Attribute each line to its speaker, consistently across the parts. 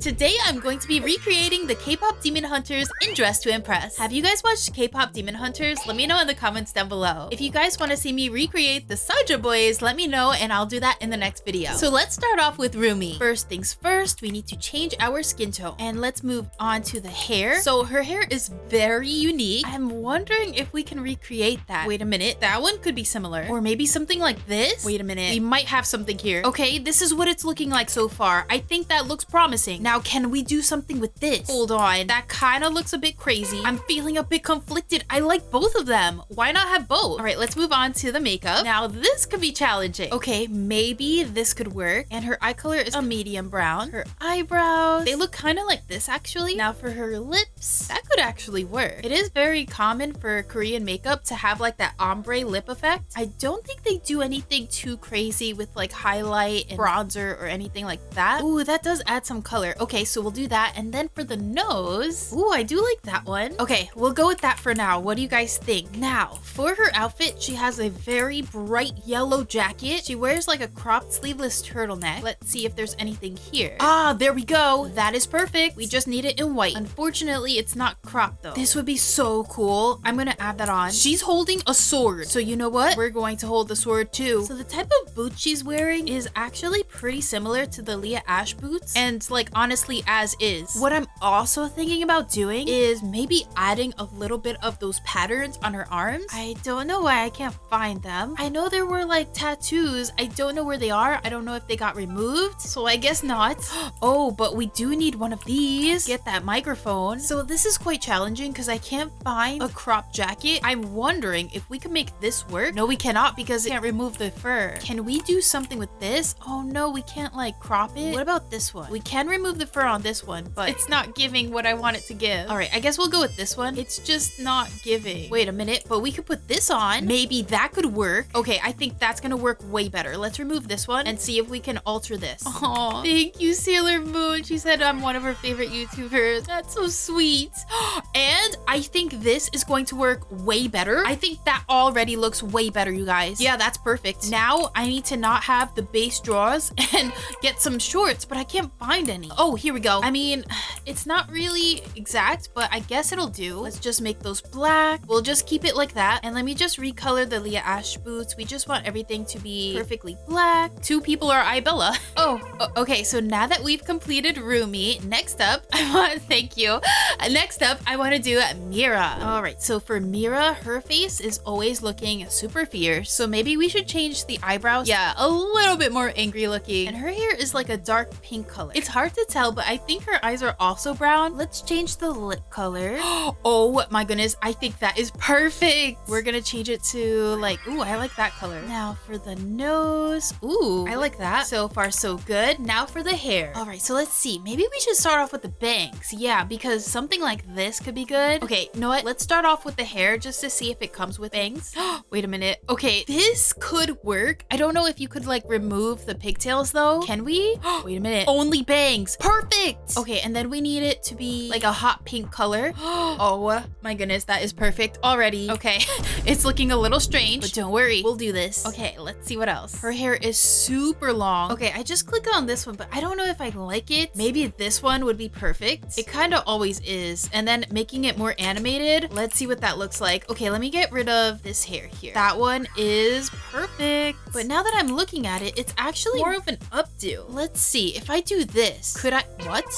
Speaker 1: Today I'm going to be recreating the K-pop Demon Hunters in Dress to Impress. Have you guys watched K-pop Demon Hunters? Let me know in the comments down below. If you guys want to see me recreate the Saja boys, let me know and I'll do that in the next video. So let's start off with Rumi. First things first, we need to change our skin tone. And let's move on to the hair. So her hair is very unique. I'm wondering if we can recreate that. Wait a minute, that one could be similar. Or maybe something like this? Wait a minute, we might have something here. Okay, this is what it's looking like so far. I think that looks promising. Now, can we do something with this? Hold on, that kind of looks a bit crazy. I'm feeling a bit conflicted. I like both of them. Why not have both? All right, let's move on to the makeup. Now, this could be challenging. Okay, maybe this could work. And her eye color is a medium brown. Her eyebrows, they look kind of like this actually. Now for her lips, that could actually work. It is very common for Korean makeup to have like that ombre lip effect. I don't think they do anything too crazy with like highlight and bronzer or anything like that. Ooh, that does add some color. Okay, so we'll do that. And then for the nose, ooh, I do like that one. Okay, we'll go with that for now. What do you guys think? Now, for her outfit, she has a very bright yellow jacket. She wears like a cropped sleeveless turtleneck. Let's see if there's anything here. Ah, there we go. That is perfect. We just need it in white. Unfortunately, it's not cropped though. This would be so cool. I'm gonna add that on. She's holding a sword. So you know what? We're going to hold the sword too. So the type of boot she's wearing is actually pretty similar to the Leah Ash boots. And like honestly as is. What I'm also thinking about doing is maybe adding a little bit of those patterns on her arms. I don't know why I can't find them. I know there were like tattoos. I don't know where they are. I don't know if they got removed. So I guess not. Oh, but we do need one of these. Get that microphone. So this is quite challenging because I can't find a crop jacket. I'm wondering if we can make this work. No, we cannot because it can't remove the fur. Can we do something with this? Oh no, we can't like crop it. What about this one? We can remove the fur on this one, but it's not giving what I want it to give. All right, I guess we'll go with this one. It's just not giving. Wait a minute, but we could put this on. Maybe that could work. Okay, I think that's gonna work way better. Let's remove this one and see if we can alter this. Oh, thank you, Sailor Moon. She said I'm one of her favorite YouTubers. That's so sweet. And I think this is going to work way better. I think that already looks way better, you guys. Yeah, that's perfect. Now I need to not have the base drawers and get some shorts, but I can't find any. Oh, here we go. I mean, it's not really exact, but I guess it'll do. Let's just make those black. We'll just keep it like that. And let me just recolor the Leah Ash boots. We just want everything to be perfectly black. Two people are Ibella. Okay. So now that we've completed Rumi, next up, thank you. Next up, I want to do Mira. All right. So for Mira, her face is always looking super fierce. So maybe we should change the eyebrows. Yeah, a little bit more angry looking. And her hair is like a dark pink color. It's hard to tell, but I think her eyes are also brown. Let's change the lip color. Oh my goodness, I think that is perfect. We're gonna change it to like, ooh, I like that color. Now for the nose. Ooh, I like that. So far so good. Now for the hair. All right, so let's see. Maybe we should start off with the bangs. Yeah, because something like this could be good. Okay, you know what? Let's start off with the hair just to see if it comes with bangs. Wait a minute. Okay, this could work. I don't know if you could like remove the pigtails though. Can we? Wait a minute. Only bangs. Perfect. Okay, and then we need it to be like a hot pink color. Oh my goodness, that is perfect already. Okay, it's looking a little strange, but don't worry, we'll do this. Okay, let's see what else. Her hair is super long. Okay, I just clicked on this one, but I don't know if I like it. Maybe this one would be perfect. It kind of always is. And then making it more animated. Let's see what that looks like. Okay, let me get rid of this hair here. That one is perfect. But now that I'm looking at it, it's actually more of an updo. Let's see, if I do this, could I,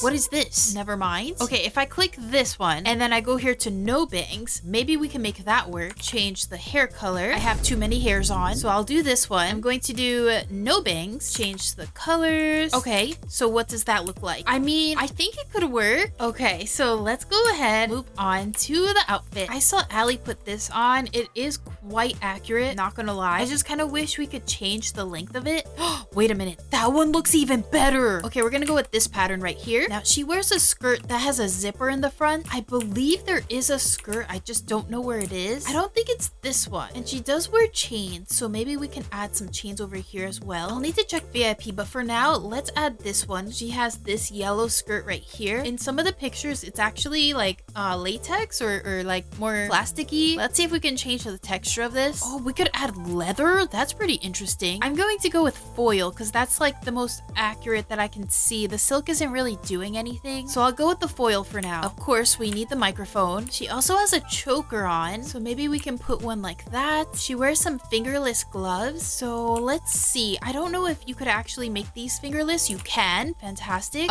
Speaker 1: what is this? Never mind. Okay, if I click this one and then I go here to no bangs, maybe we can make that work. Change the hair color. I have too many hairs on, so I'll do this one. I'm going to do no bangs, change the colors. Okay, so what does that look like? I mean, I think it could work. Okay, so let's go ahead, move on to the outfit. I saw Ali put this on. It is quite accurate, not gonna lie. I just kind of wish we could change the length of it. Wait a minute, that one looks even better. Okay, we're gonna go with this pattern right here. Now she wears a skirt that has a zipper in the front. I believe there is a skirt, I just don't know where it is. I don't think it's this one. And she does wear chains, so maybe we can add some chains over here as well. I'll need to check VIP, but for now, let's add this one. She has this yellow skirt right here. In some of the pictures, it's actually like latex or like more plasticky. Let's see if we can change the texture of this. Oh, we could add leather. That's pretty interesting. I'm going to go with foil because that's like the most accurate that I can see. The silk isn't really doing anything, so I'll go with the foil for now. Of course, we need the microphone. She also has a choker on, so maybe we can put one like that. She wears some fingerless gloves, so let's see. I don't know if you could actually make these fingerless. You can. Fantastic.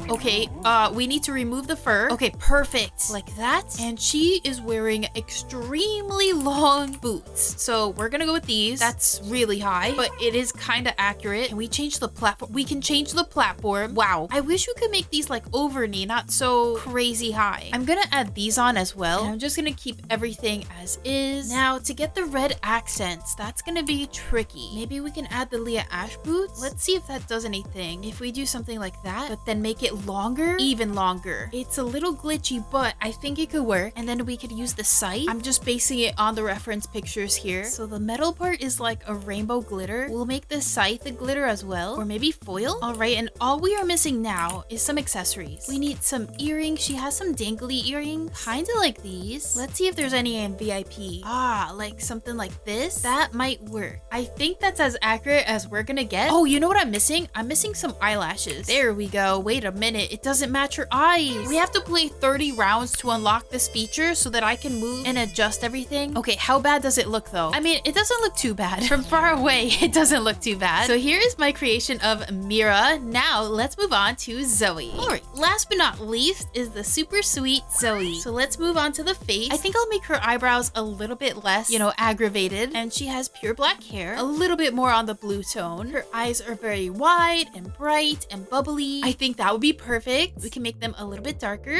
Speaker 1: Okay. We need to remove the fur. Okay, perfect. Like that. And she is wearing extremely long boots, so we're gonna go with these. That's really high, but it is kind of accurate. Can we change the platform? We can change the platform. Wow. I wish we could make these like over knee, not so crazy high. I'm gonna add these on as well. And I'm just gonna keep everything as is. Now, to get the red accents, that's gonna be tricky. Maybe we can add the Leah Ash boots. Let's see if that does anything. If we do something like that, but then make it longer, even longer. It's a little glitchy, but I think it could work. And then we could use the sight. I'm just basing it on the reference pictures here. So the metal part is like a rainbow glitter. We'll make the scythe a glitter as well, or maybe foil. All right, and all we are missing now is some accessories. We need some earrings. She has some dangly earrings, kind of like these. Let's see if there's any in VIP. Like something like this. That might work. I think that's as accurate as we're gonna get. Oh, you know what I'm missing? I'm missing some eyelashes. There we go. Wait a minute. It doesn't match her eyes. We have to play 30 rounds to unlock this feature so that I can move and adjust everything. Okay, how bad does it look though? I mean, it doesn't look too bad. From far away, it doesn't look too bad. So here is my creation of Mira. Now let's move on to Zoey. All right, last but not least is the super sweet Zoey. So let's move on to the face. I think I'll make her eyebrows a little bit less, you know, aggravated. And she has pure black hair, a little bit more on the blue tone. Her eyes are very wide and bright and bubbly. I think that would be perfect. We can make them a little bit darker.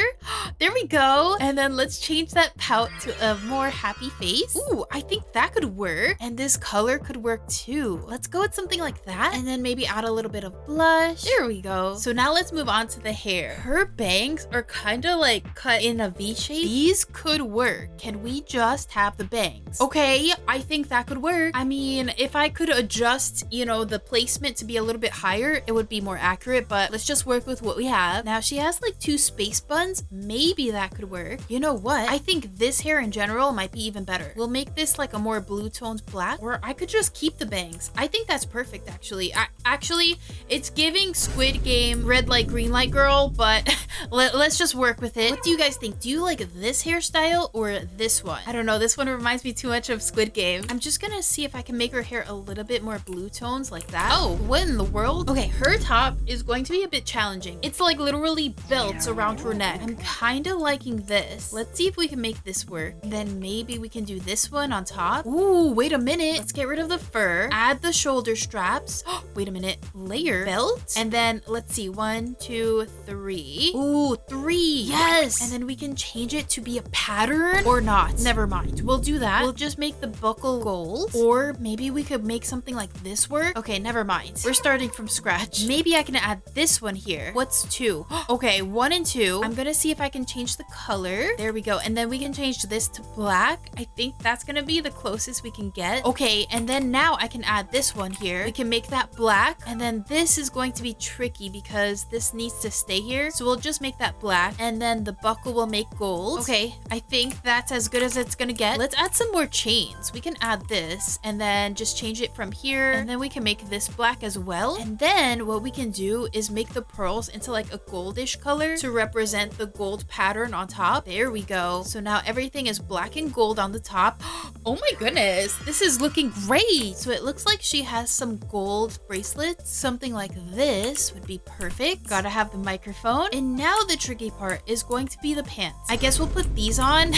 Speaker 1: There we go. And then let's change that pout to a more happy face. Ooh, I think that could work. And this color could work too. Let's go with something like that. And then maybe add a little bit of blush. There we go. So now let's move on to the hair. Her bangs are kind of like cut in a V shape. These could work. Can we just have the bangs? Okay, I think that could work. I mean, if I could adjust, you know, the placement to be a little bit higher, it would be more accurate, but let's just work with what we have. Now she has like 2 space buns. Maybe that could work. You know what? I think this hair in general might be even better. We'll make this like a more blue toned black, or I could just keep the bangs. I think that's perfect actually. Actually, it's giving Squid Game red light, green light girl, but let's just work with it. What do you guys think? Do you like this hairstyle or this one? I don't know. This one reminds me too much of Squid Game. I'm just gonna see if I can make her hair a little bit more blue tones like that. Oh, what in the world? Okay, her top is going to be a bit challenging. It's like literally belts around her neck. I'm kind of liking this. Let's see if we can make this work. Then maybe we can do this one on top. Ooh, wait a minute. Let's get rid of the fur. Add the shoulder straps. Wait a minute. Layer belt. And then let's see. 1, 2, 3. Ooh, 3. Yes. And then we can change it to be a pattern or not. Never mind. We'll do that. We'll just make the buckle gold. Or maybe we could make something like this work. Okay, never mind. We're starting from scratch. Maybe I can add this one here. What's 2? Okay, 1 and 2. I'm gonna see if I can change the color. There we go. And then we can change this to black. I think that's gonna be the closest we can get. Okay, and then now I can add this one here. We can make that black. And then this is going to be tricky because this needs to stay here. So we'll just make that black. And then the buckle will make gold. Okay, I think that's as good as it's gonna get. Let's add some more chains. We can add this and then just change it from here. And then we can make this black as well. And then what we can do is make the pearls into like a goldish color to represent the gold pattern on top. There we go. So now everything is black and gold on the top. Oh my goodness, this is looking great. So it looks like she has some gold bracelets. Something like this would be perfect. Gotta have the microphone. And now the tricky part is going to be the pants. I guess we'll put these on.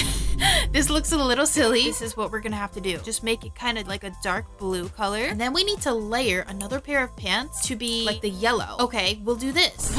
Speaker 1: This looks a little silly. This is what we're gonna have to do. Just make it kind of like a dark blue color. And then we need to layer another pair of pants to be like the yellow. Okay, we'll do this.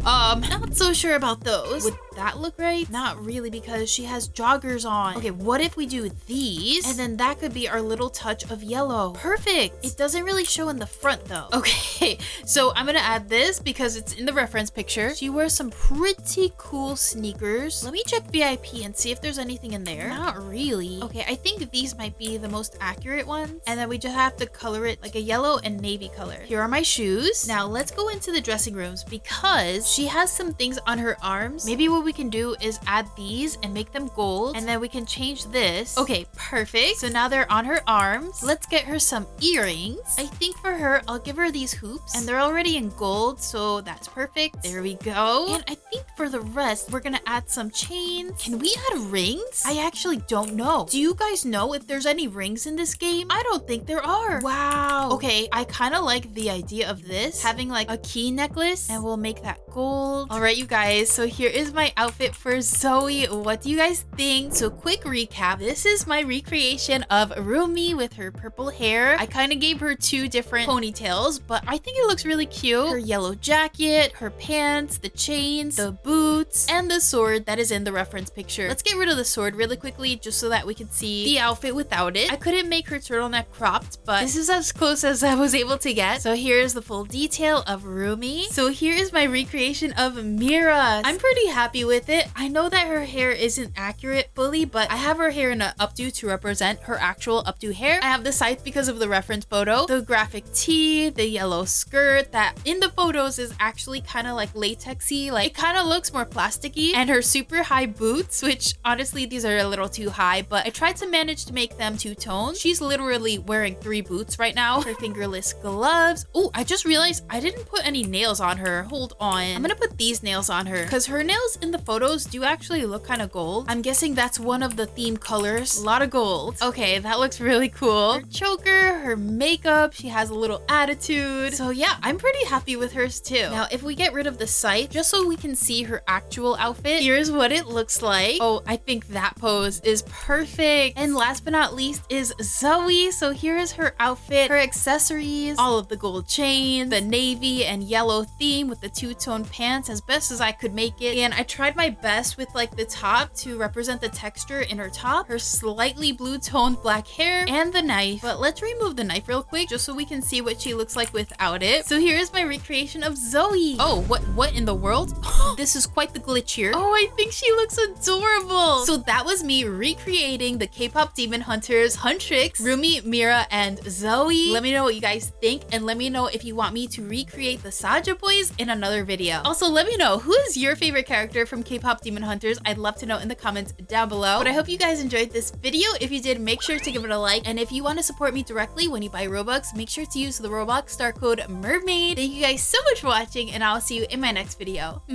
Speaker 1: Not so sure about those. Would that look right? Not really, because she has joggers on. Okay, what if we do these? And then that could be our little touch of yellow. Perfect. It doesn't really show in the front though. Okay, so I'm gonna add this because it's in the reference picture. She wears some pretty cool sneakers. Let me check VIP and see if there's anything in there. Not really. Okay, I think these might be the most accurate ones. And then we just have to color it like a yellow and navy color. Here are my shoes. Now let's go into the dressing rooms because she has some things on her arms. Maybe what we can do is add these and make them gold, and then we can change this. Okay, perfect. So now they're on her arms. Let's get her some earrings. I think for her, I'll give her these hoops, and they're already in gold, so that's perfect. There we go. And I think for the rest, we're gonna add some chains. Can we add rings? I actually don't know. Do you guys know if there's any rings in this game? I don't think there are. Wow. Okay, I kind of like the idea of this, having like a key necklace, and we'll make that gold. All right, you guys, so here is my outfit for Zoey. What do you guys think? So quick recap, this is my recreation of Rumi with her purple hair. I kind of gave her two different ponytails, but I think it looks really cute. Her yellow jacket, her pants, the chains, the boots, and the sword that is in the reference picture. Let's get rid of the sword really quickly just so that we can see the outfit without it. I couldn't make her turtleneck cropped, but this is as close as I was able to get. So here's the full detail of Rumi. So here is my recreation of Mira. I'm pretty happy with it. I know that her hair isn't accurate fully, but I have her hair in an updo to represent her actual updo hair. I have the scythe because of the reference photo, the graphic tee, the yellow skirt that in the photos is actually kind of like latexy, like it kind of looks more plasticky, and her super high boots, which honestly these are a little too high, but I tried to manage to make them two-tone. She's literally wearing 3 boots right now. Her fingerless gloves. Oh, I just realized I didn't put any nails on her. Hold on. I'm gonna put these nails on her because her nails in the photos do actually look kind of gold. I'm guessing that's one of the theme colors. A lot of gold. Okay, that looks really cool. Her choker, her makeup, she has a little attitude. So yeah, I'm pretty happy with hers too. Now, if we get rid of the scythe, just so we can see her actual outfit, here's what it looks like. Oh, I think that pose is perfect. And last but not least is Zoey. So here is her outfit, her accessories, all of the gold chains, the navy and yellow theme with the two-tone pants as best as I could make it. And I tried my best with like the top to represent the texture in her top, her slightly blue toned black hair, and the knife. But let's remove the knife real quick just so we can see what she looks like without it. So here is my recreation of Zoey. Oh, what in the world? This is quite the glitch here. Oh, I think she looks adorable. So that was me recreating the K-pop demon hunters HUNTRIX, Rumi, Mira, and Zoey. Let me know what you guys think, and let me know if you want me to recreate the Saja boys in another video. Also, let me know who is your favorite character from K-pop demon hunters. I'd love to know in the comments down below. But I hope you guys enjoyed this video. If you did, make sure to give it a like, and if you want to support me directly when you buy Robux, make sure to use the Roblox star code MERMAID. Thank you guys so much for watching, and I'll see you in my next video. Bye.